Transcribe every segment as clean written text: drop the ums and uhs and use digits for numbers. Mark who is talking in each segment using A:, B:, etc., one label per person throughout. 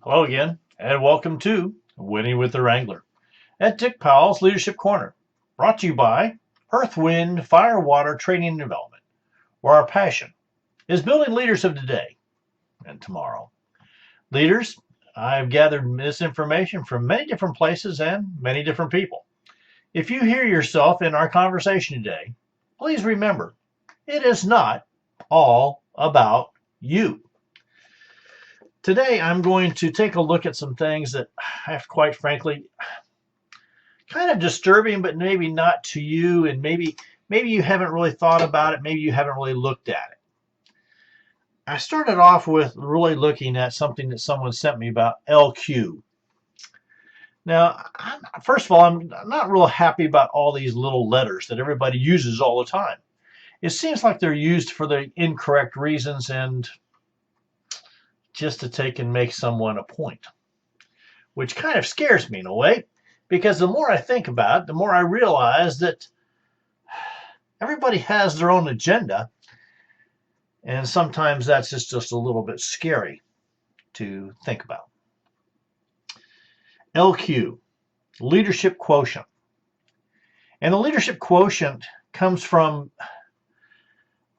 A: Hello again, and welcome to Winning with the Wrangler at Dick Powell's Leadership Corner, brought to you by Earth, Wind, Fire, Water Training and Development, where our passion is building leaders of today and tomorrow. Leaders, I've gathered this information from many different places and many different people. If you hear yourself in our conversation today, please remember, it is not all about you. Today, I'm going to take a look at some things that have, quite frankly, kind of disturbing, but maybe not to you, and maybe you haven't really thought about it, maybe you haven't really looked at it. I started off with really looking at something that someone sent me about LQ. Now, first of all, I'm not real happy about all these little letters that everybody uses all the time. It seems like they're used for the incorrect reasons and just to take and make someone a point, which kind of scares me in a way, because the more I think about it, the more I realize that everybody has their own agenda, and sometimes that's just a little bit scary to think about. LQ, Leadership Quotient. And the Leadership Quotient comes from,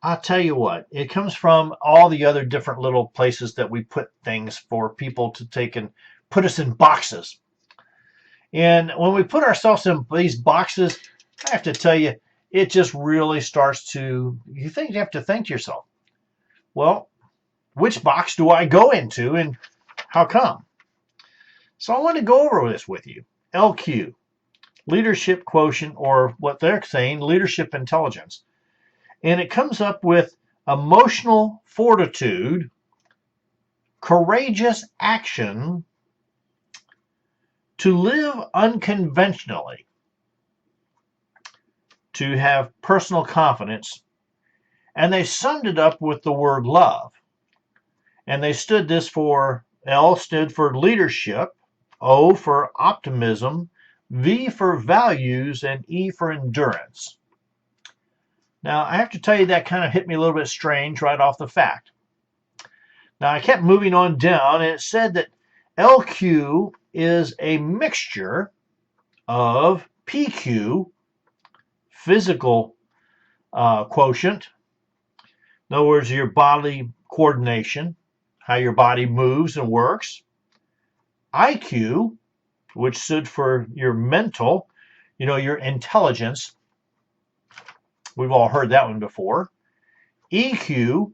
A: I'll tell you what, it comes from all the other different little places that we put things for people to take and put us in boxes. And when we put ourselves in these boxes, I have to tell you, it just really starts to, you have to think to yourself, well, which box do I go into and how come? So I want to go over this with you. LQ, Leadership Quotient, or what they're saying, Leadership Intelligence. And it comes up with emotional fortitude, courageous action, to live unconventionally, to have personal confidence, and they summed it up with the word love. And they stood this for, L stood for leadership, O for optimism, V for values, and E for endurance. Now, I have to tell you that kind of hit me a little bit strange right off the fact. Now, I kept moving on down, and it said that LQ is a mixture of PQ, physical quotient, in other words, your bodily coordination, how your body moves and works, IQ, which stood for your mental, your intelligence. We've all heard that one before. EQ,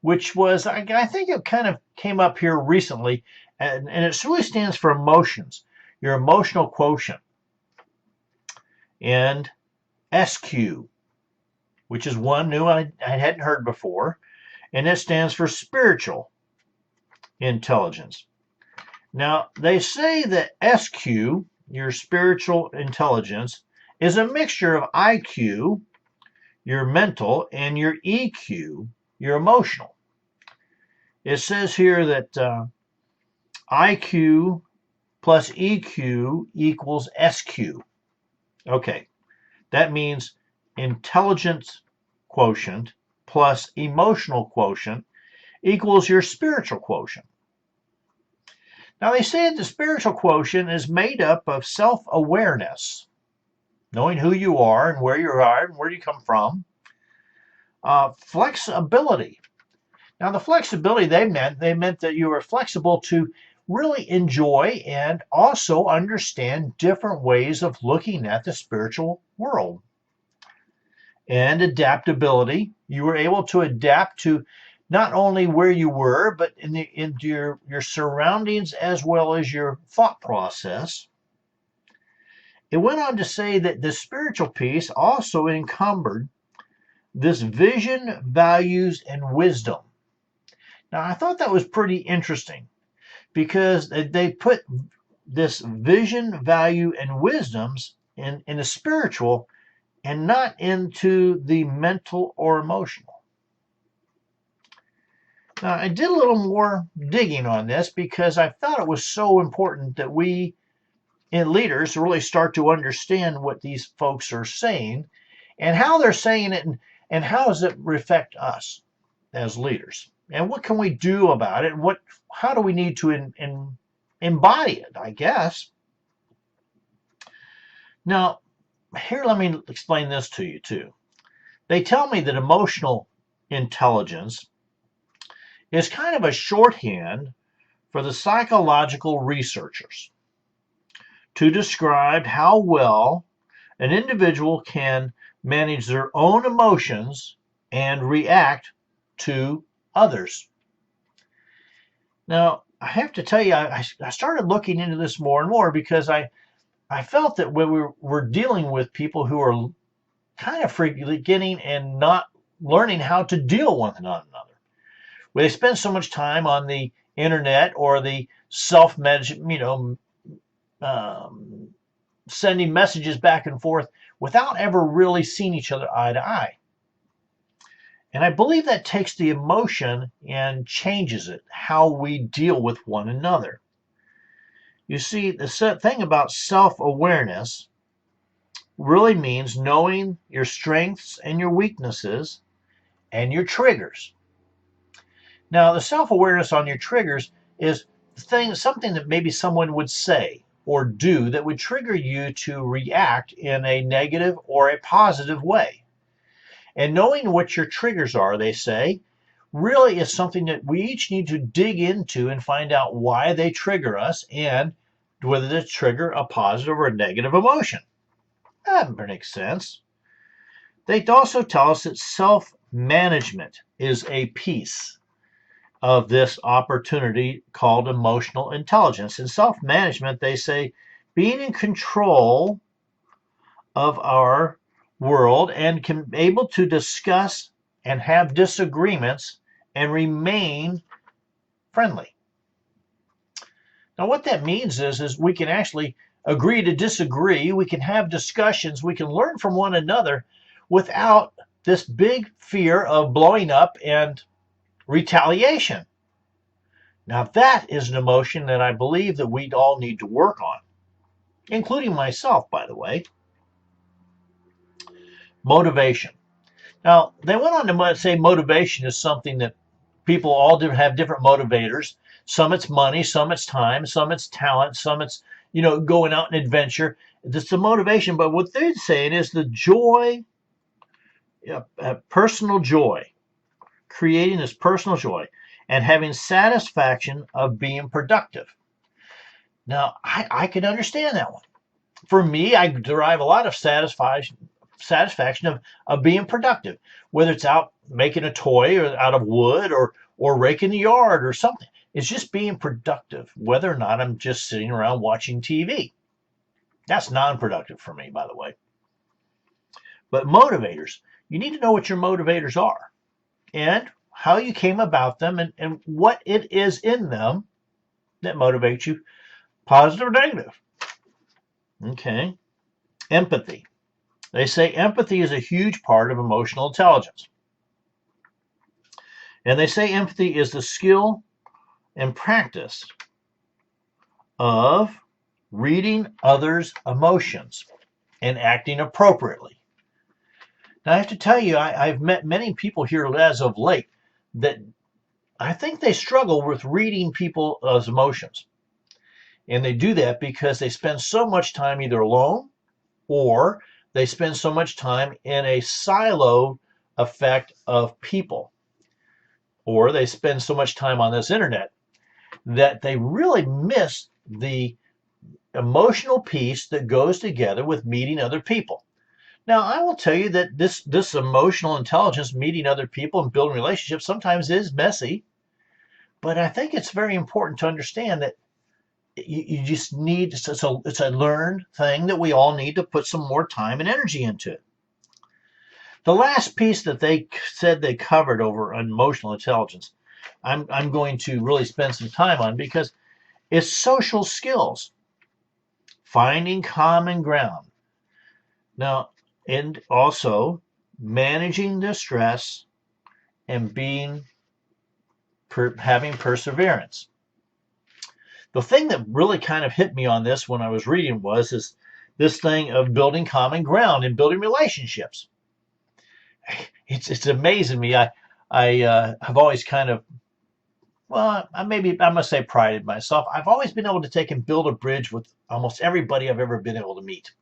A: which was, I think it kind of came up here recently, and it really stands for emotions, your emotional quotient. And SQ, which is one new I hadn't heard before, and it stands for spiritual intelligence. Now, they say that SQ, your spiritual intelligence, is a mixture of IQ, your mental, and your EQ, your emotional. It says here that IQ plus EQ equals SQ. Okay, that means intelligence quotient plus emotional quotient equals your spiritual quotient. Now, they say that the spiritual quotient is made up of self-awareness, knowing who you are and where you are and where you come from. Flexibility. Now, the flexibility they meant that you were flexible to really enjoy and also understand different ways of looking at the spiritual world. And adaptability. You were able to adapt to not only where you were, but into your surroundings as well as your thought process. It went on to say that the spiritual piece also encumbered this vision, values, and wisdom. Now, I thought that was pretty interesting because they put this vision, value, and wisdoms in the spiritual and not into the mental or emotional. Now, I did a little more digging on this because I thought it was so important that we, in leaders, really start to understand what these folks are saying and how they're saying it and how does it affect us as leaders. and what can we do about it? How do we need to embody it, I guess? Now, here, let me explain this to you too. They tell me that emotional intelligence is kind of a shorthand for the psychological researchers to describe how well an individual can manage their own emotions and react to others. Now, I have to tell you, I started looking into this more and more because I felt that when we're dealing with people who are kind of forgetting and not learning how to deal with one another. Where they spend so much time on the internet or the sending messages back and forth without ever really seeing each other eye to eye. And I believe that takes the emotion and changes it, how we deal with one another. You see, the thing about self-awareness really means knowing your strengths and your weaknesses and your triggers. Now, the self-awareness on your triggers is something that maybe someone would say or do that would trigger you to react in a negative or a positive way. And knowing what your triggers are, they say, really is something that we each need to dig into and find out why they trigger us and whether they trigger a positive or a negative emotion. That makes sense. They also tell us that self-management is a piece of this opportunity called emotional intelligence. In self-management, they say being in control of our world and can be able to discuss and have disagreements and remain friendly. Now, what that means is we can actually agree to disagree. We can have discussions. We can learn from one another without this big fear of blowing up and retaliation. Now, that is an emotion that I believe that we all need to work on, including myself, by the way. Motivation. Now, they went on to say motivation is something that people all have different motivators. Some it's money, some it's time, some it's talent, some it's, going out and adventure. It's the motivation, but what they're saying is the joy, personal joy, creating this personal joy and having satisfaction of being productive. Now, I can understand that one. For me, I derive a lot of satisfaction of being productive, whether it's out making a toy or out of wood or raking the yard or something. It's just being productive, whether or not I'm just sitting around watching TV. That's non-productive for me, by the way. But motivators, you need to know what your motivators are and how you came about them and what it is in them that motivates you, positive or negative. Okay. Empathy. They say empathy is a huge part of emotional intelligence. And they say empathy is the skill and practice of reading others' emotions and acting appropriately. Now, I have to tell you, I've met many people here as of late that I think they struggle with reading people's emotions. And they do that because they spend so much time either alone or they spend so much time in a silo effect of people. Or they spend so much time on this internet that they really miss the emotional piece that goes together with meeting other people. Now, I will tell you that this emotional intelligence, meeting other people and building relationships, sometimes is messy. But I think it's very important to understand that you just need, it's a learned thing that we all need to put some more time and energy into. The last piece that they said they covered over emotional intelligence, I'm going to really spend some time on because it's social skills, finding common ground. Now, and also managing the stress and having perseverance. The thing that really kind of hit me on this when I was reading is this thing of building common ground and building relationships. It's amazing me. I have always kind of well, I must say prided myself. I've always been able to take and build a bridge with almost everybody I've ever been able to meet.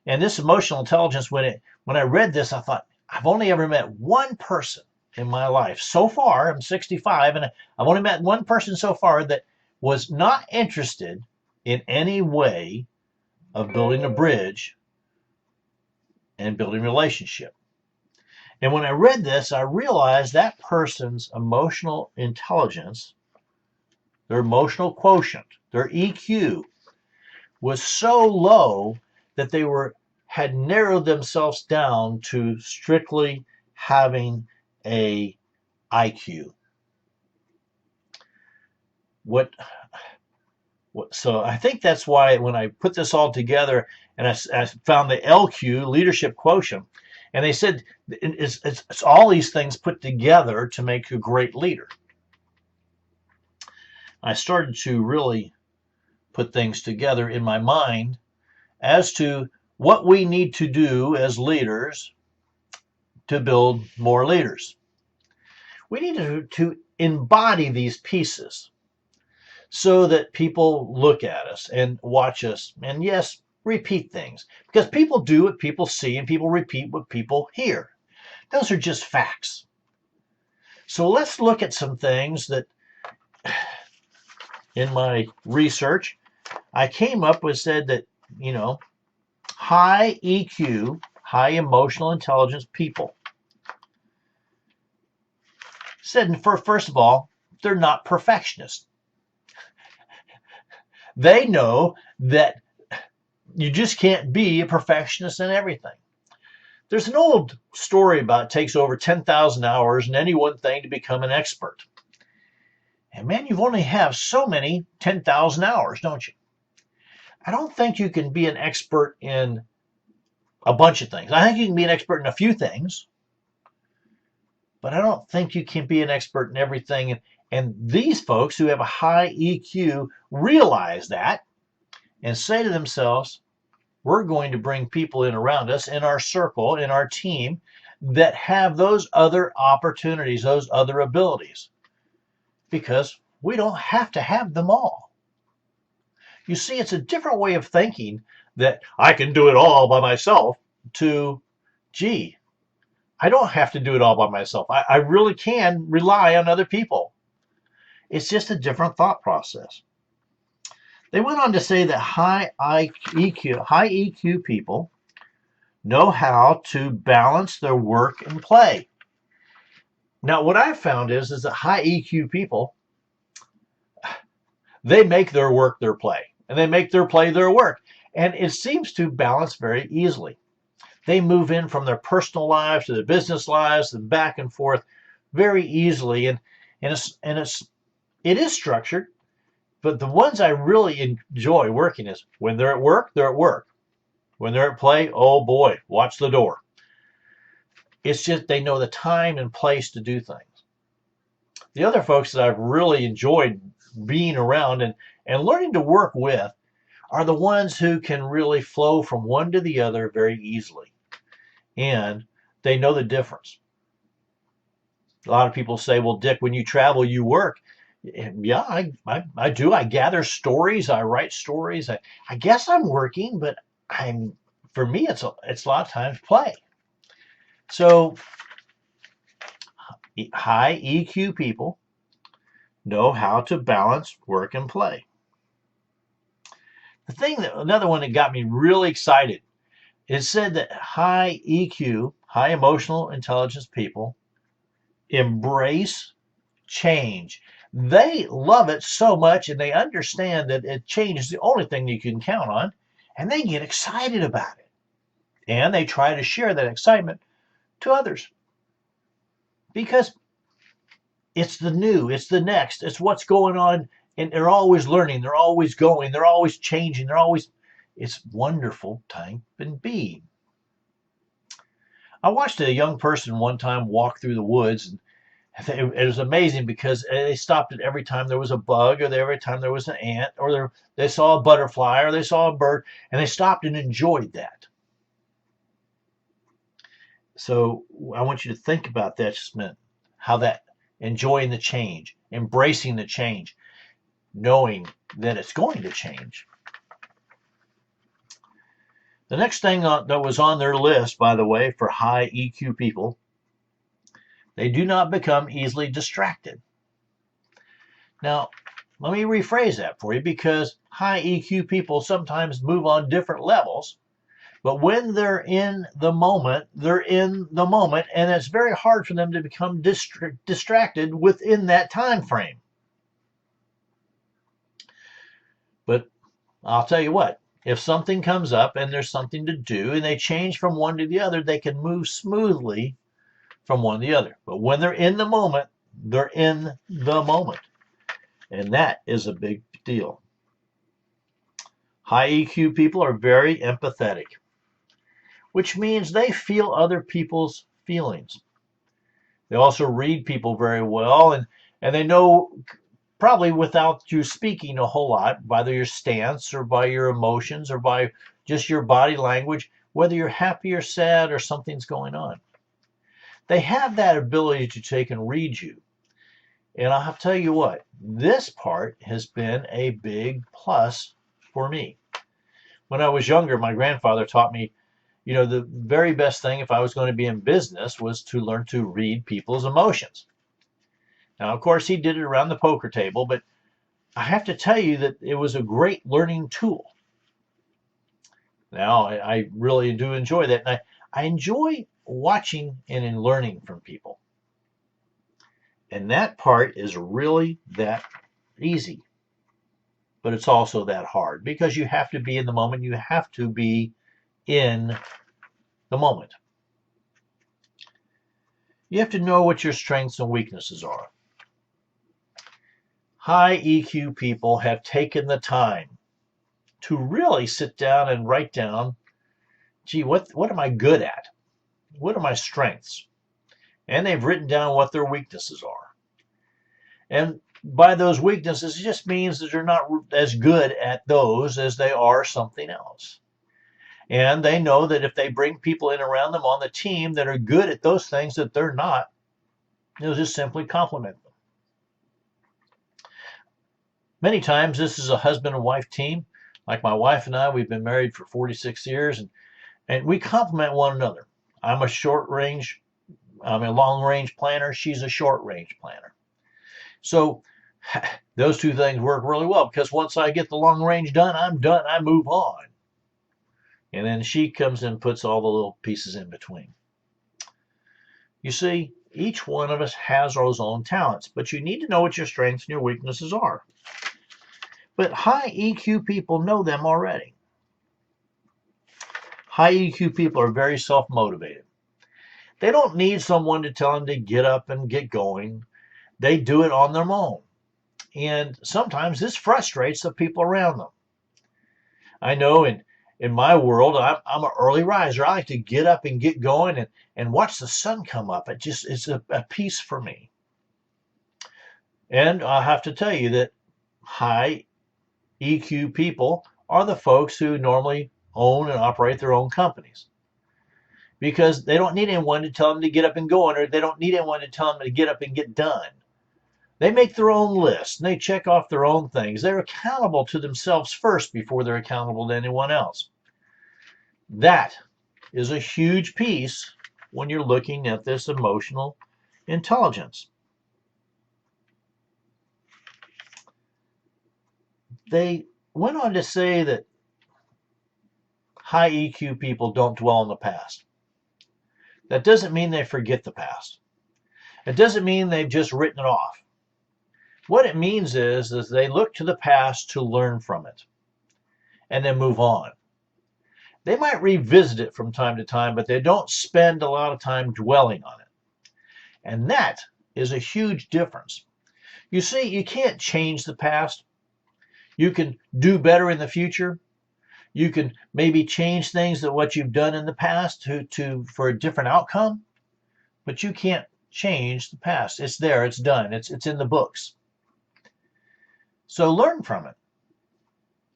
A: And this emotional intelligence, when I read this, I thought, I've only ever met one person in my life so far. I'm 65, and I've only met one person so far that was not interested in any way of building a bridge and building a relationship. And when I read this, I realized that person's emotional intelligence, their emotional quotient, their EQ, was so low that they had narrowed themselves down to strictly having a IQ. So I think that's why when I put this all together and I found the LQ Leadership Quotient, and they said it's all these things put together to make a great leader. I started to really put things together in my mind as to what we need to do as leaders to build more leaders. We need to embody these pieces so that people look at us and watch us and, yes, repeat things. Because people do what people see and people repeat what people hear. Those are just facts. So let's look at some things that in my research I came up with. Said that, high EQ, high emotional intelligence people said, first of all, they're not perfectionists. They know that you just can't be a perfectionist in everything. There's an old story about it takes over 10,000 hours in any one thing to become an expert. And man, you only have so many 10,000 hours, don't you? I don't think you can be an expert in a bunch of things. I think you can be an expert in a few things, but I don't think you can be an expert in everything. And these folks who have a high EQ realize that and say to themselves, we're going to bring people in around us, in our circle, in our team, that have those other opportunities, those other abilities, because we don't have to have them all. You see, it's a different way of thinking that I can do it all by myself to, gee, I don't have to do it all by myself. I really can rely on other people. It's just a different thought process. They went on to say that high EQ people know how to balance their work and play. Now, what I've found is that high EQ people, they make their work their play, and they make their play their work. And it seems to balance very easily. They move in from their personal lives to their business lives and back and forth very easily. And it is structured, but the ones I really enjoy working is when they're at work, they're at work. When they're at play, oh boy, watch the door. It's just they know the time and place to do things. The other folks that I've really enjoyed being around and learning to work with are the ones who can really flow from one to the other very easily. And they know the difference. A lot of people say, well, Dick, when you travel, you work. Yeah, I do. I gather stories. I write stories. I guess I'm working, but for me, it's a lot of times play. So high EQ people know how to balance work and play. Another one that got me really excited, it said that high EQ, high emotional intelligence people embrace change. They love it so much, and they understand that change is the only thing you can count on, and they get excited about it. And they try to share that excitement to others because it's the new, it's the next, it's what's going on, and they're always learning, they're always going, they're always changing, it's wonderful time and being. I watched a young person one time walk through the woods, and it was amazing because they stopped it every time there was a bug, or every time there was an ant, or they saw a butterfly, or they saw a bird, and they stopped and enjoyed that. So I want you to think about that just a minute, how that enjoying the change, embracing the change, knowing that it's going to change. The next thing that was on their list, by the way, for high EQ people, they do not become easily distracted. Now, let me rephrase that for you, because high EQ people sometimes move on different levels, but when they're in the moment, they're in the moment, and it's very hard for them to become distracted within that time frame. But I'll tell you what, if something comes up and there's something to do and they change from one to the other, they can move smoothly from one to the other. But when they're in the moment, they're in the moment. And that is a big deal. High EQ people are very empathetic, which means they feel other people's feelings. They also read people very well, and they know, probably without you speaking a whole lot, by your stance or by your emotions or by just your body language, whether you're happy or sad or something's going on. They have that ability to take and read you. And I'll tell you what, this part has been a big plus for me. When I was younger, my grandfather taught me, the very best thing if I was going to be in business was to learn to read people's emotions. Now, of course, he did it around the poker table, but I have to tell you that it was a great learning tool. Now, I really do enjoy that, and I enjoy watching and learning from people. And that part is really that easy, but it's also that hard, because you have to be in the moment. You have to be in the moment. You have to know what your strengths and weaknesses are. High EQ people have taken the time to really sit down and write down, gee, what am I good at? What are my strengths? And they've written down what their weaknesses are. And by those weaknesses, it just means that they're not as good at those as they are something else. And they know that if they bring people in around them on the team that are good at those things that they're not, they'll just simply compliment them. Many times this is a husband and wife team. Like my wife and I, we've been married for 46 years, and we complement one another. I'm a long-range planner. She's a short-range planner. So those two things work really well, because once I get the long range done, I'm done. I move on. And then she comes and puts all the little pieces in between. You see, each one of us has our own talents, but you need to know what your strengths and your weaknesses are. But high EQ people know them already. High EQ people are very self-motivated. They don't need someone to tell them to get up and get going. They do it on their own. And sometimes this frustrates the people around them. I know in my world, I'm an early riser. I like to get up and get going and watch the sun come up. It's a peace for me. And I have to tell you that high EQ people are the folks who normally own and operate their own companies, because they don't need anyone to tell them to get up and go, or they don't need anyone to tell them to get up and get done. They make their own lists, and they check off their own things. They're accountable to themselves first before they're accountable to anyone else. That is a huge piece when you're looking at this emotional intelligence. They went on to say that high EQ people don't dwell on the past. That doesn't mean they forget the past. It doesn't mean they've just written it off. What it means is they look to the past to learn from it and then move on. They might revisit it from time to time, but they don't spend a lot of time dwelling on it. And that is a huge difference. You see, you can't change the past. You can do better in the future. You can maybe change things that what you've done in the past for a different outcome, but you can't change the past. It's there, it's done, it's in the books. So learn from it.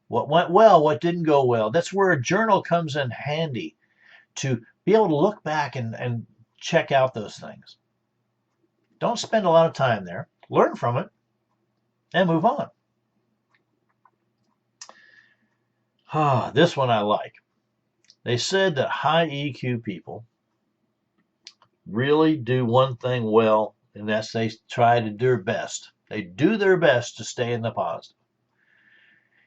A: What went well, what didn't go well. That's where a journal comes in handy, to be able to look back and check out those things. Don't spend a lot of time there. Learn from it and move on. This one I like. They said that high EQ people really do one thing well, and that's they try to do their best. They do their best to stay in the positive.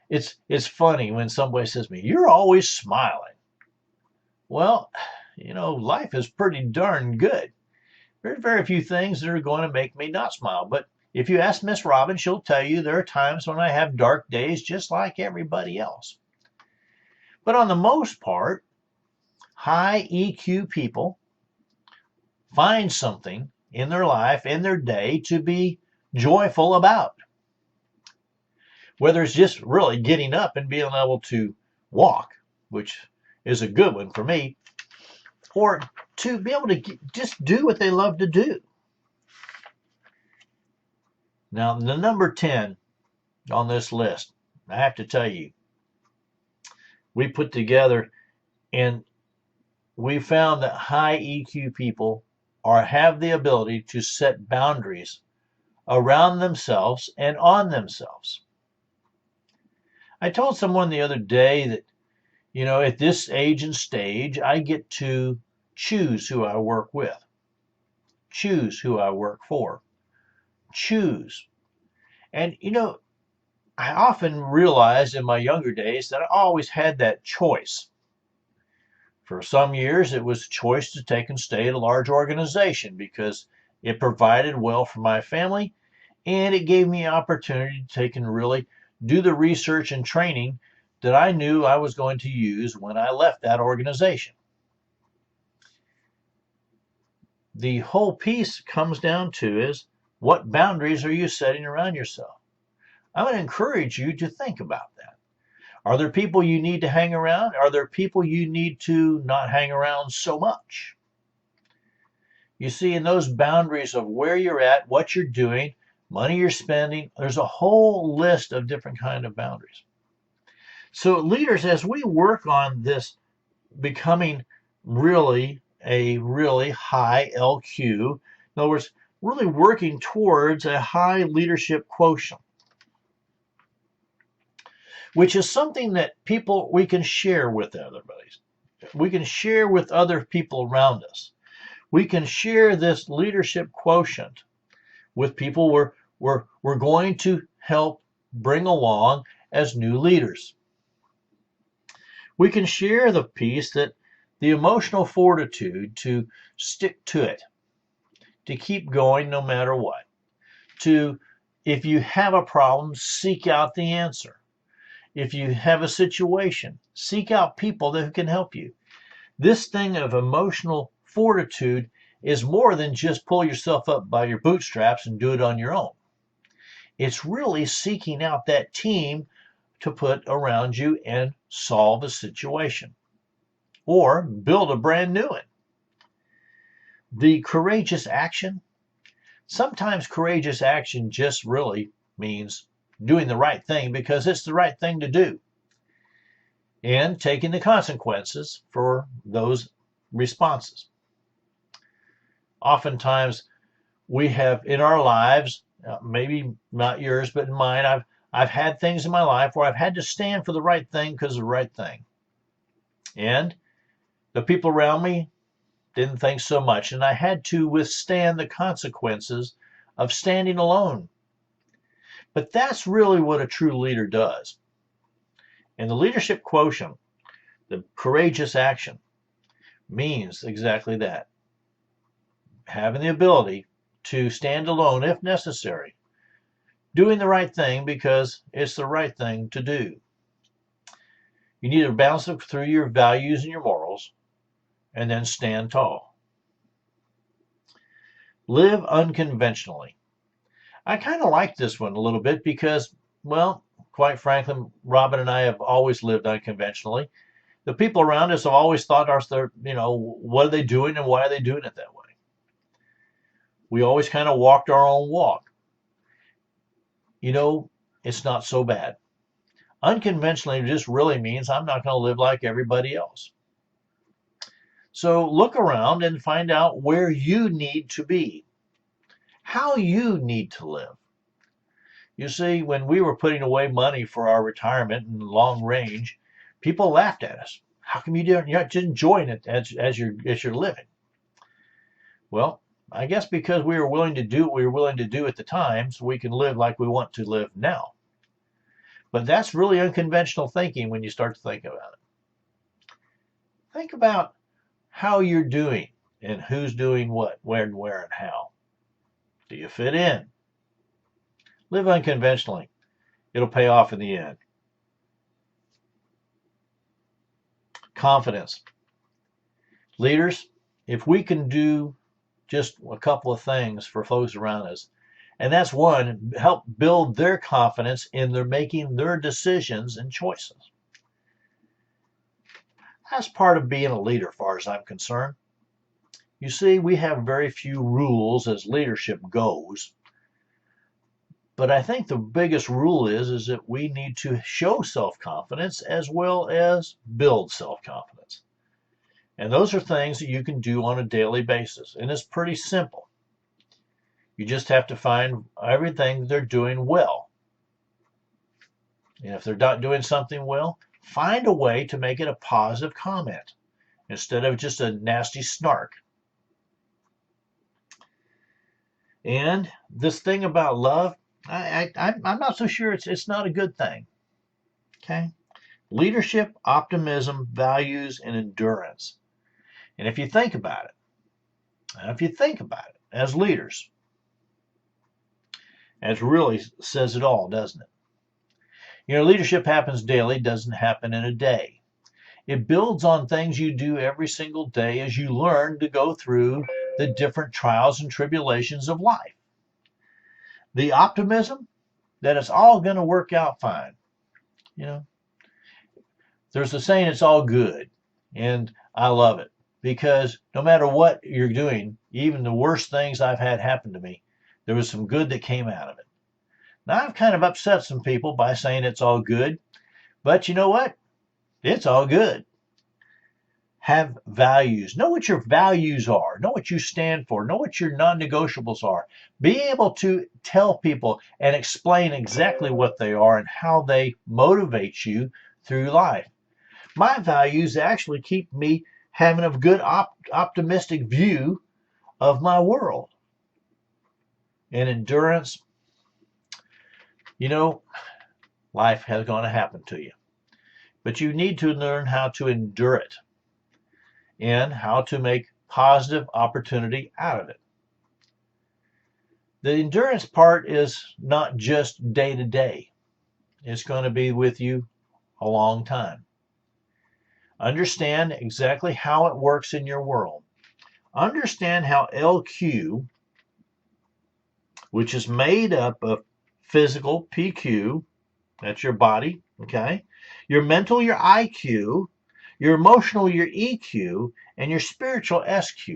A: It's funny when somebody says to me, "You're always smiling." Well, life is pretty darn good. There's very few things that are going to make me not smile. But if you ask Miss Robin, she'll tell you there are times when I have dark days just like everybody else. But on the most part, high EQ people find something in their life, in their day, to be joyful about. Whether it's just really getting up and being able to walk, which is a good one for me, or to be able to just do what they love to do. Now, the number 10 on this list, I have to tell you, we put together and we found that high EQ people have the ability to set boundaries around themselves and on themselves. I told someone the other day that, at this age and stage, I get to choose who I work with, choose who I work for, choose. And, I often realized in my younger days that I always had that choice. For some years, it was a choice to take and stay at a large organization because it provided well for my family, and it gave me an opportunity to take and really do the research and training that I knew I was going to use when I left that organization. The whole piece comes down to is, what boundaries are you setting around yourself? I'm going to encourage you to think about that. Are there people you need to hang around? Are there people you need to not hang around so much? You see, in those boundaries of where you're at, what you're doing, money you're spending, there's a whole list of different kind of boundaries. So leaders, as we work on this becoming really a really high LQ, in other words, really working towards a high leadership quotient, which is something that we can share with everybody. We can share with other people around us. We can share this leadership quotient with people we're going to help bring along as new leaders. We can share the piece that the emotional fortitude to stick to it, to keep going no matter what, to, if you have a problem, seek out the answer. If you have a situation, seek out people who can help you. This thing of emotional fortitude is more than just pull yourself up by your bootstraps and do it on your own. It's really seeking out that team to put around you and solve a situation or build a brand new one. The courageous action, sometimes courageous action just really means doing the right thing because it's the right thing to do and taking the consequences for those responses. Oftentimes we have in our lives, maybe not yours, but in mine, I've had things in my life where I've had to stand for the right thing because of the right thing. And the people around me didn't think so much. And I had to withstand the consequences of standing alone. But that's really what a true leader does. And the leadership quotient, the courageous action, means exactly that. Having the ability to stand alone if necessary. Doing the right thing because it's the right thing to do. You need to balance it through your values and your morals, and then stand tall. Live unconventionally. I kind of like this one a little bit because, well, quite frankly, Robin and I have always lived unconventionally. The people around us have always thought, what are they doing and why are they doing it that way? We always kind of walked our own walk. It's not so bad. Unconventionally just really means I'm not going to live like everybody else. So look around and find out where you need to be. how you need to live. You see, when we were putting away money for our retirement and long range, people laughed at us. How come you're not just enjoying it as you're living? Well, I guess because we were willing to do what we were willing to do at the time, so we can live like we want to live now. But that's really unconventional thinking when you start to think about it. Think about how you're doing and who's doing what, when, where, and how. Do you fit in? Live unconventionally. It'll pay off in the end. Confidence. Leaders, if we can do just a couple of things for folks around us, and that's one, help build their confidence in their making their decisions and choices. That's part of being a leader, as far as I'm concerned. You see, we have very few rules as leadership goes. But I think the biggest rule is that we need to show self-confidence as well as build self-confidence. And those are things that you can do on a daily basis. And it's pretty simple. You just have to find everything they're doing well. And if they're not doing something well, find a way to make it a positive comment instead of just a nasty snark. And this thing about love, I'm not so sure it's not a good thing. Okay? Leadership, optimism, values, and endurance. And if you think about it, as leaders, it really says it all, doesn't it? You know, leadership happens daily, doesn't happen in a day. It builds on things you do every single day as you learn to go through the different trials and tribulations of life. The optimism that it's all going to work out fine. You know, there's a saying, it's all good. And I love it because no matter what you're doing, even the worst things I've had happen to me, there was some good that came out of it. Now, I've kind of upset some people by saying it's all good, but you know what? It's all good. Have values. Know what your values are. Know what you stand for. Know what your non-negotiables are. Be able to tell people and explain exactly what they are and how they motivate you through life. My values actually keep me having a good optimistic view of my world. And endurance, you know, life is going to happen to you. But you need to learn how to endure it and how to make positive opportunity out of it. The endurance part is not just day to day. It's going to be with you a long time. Understand exactly how it works in your world. Understand how LQ, which is made up of physical, PQ, that's your body, okay? Your mental, your IQ, your emotional, your EQ, and your spiritual SQ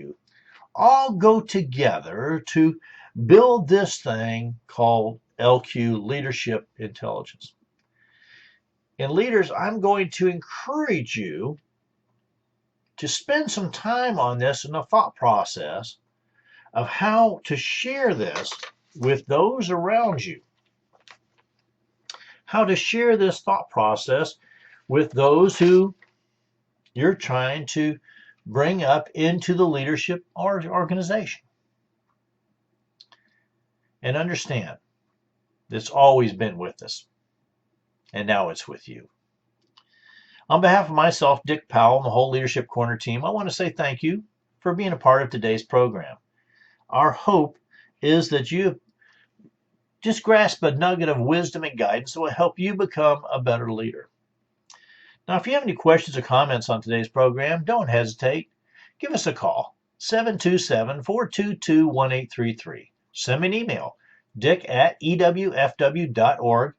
A: all go together to build this thing called LQ, Leadership Intelligence. And leaders, I'm going to encourage you to spend some time on this in the thought process of how to share this with those around you. How to share this thought process with those who you're trying to bring up into the leadership organization. And understand, it's always been with us. And now it's with you. On behalf of myself, Dick Powell, and the whole Leadership Corner team, I want to say thank you for being a part of today's program. Our hope is that you just grasp a nugget of wisdom and guidance that will help you become a better leader. Now, if you have any questions or comments on today's program, don't hesitate. Give us a call, 727-422-1833. Send me an email, dick@ewfw.org.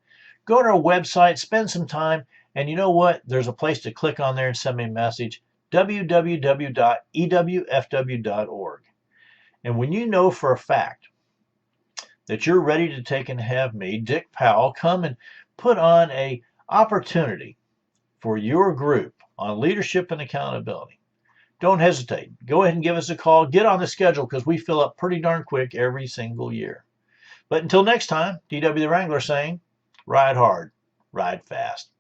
A: Go to our website, spend some time, and you know what? There's a place to click on there and send me a message, www.ewfw.org. And when you know for a fact that you're ready to take and have me, Dick Powell, come and put on an opportunity for your group on leadership and accountability, don't hesitate. Go ahead and give us a call. Get on the schedule because we fill up pretty darn quick every single year. But until next time, DW the Wrangler saying, ride hard, ride fast.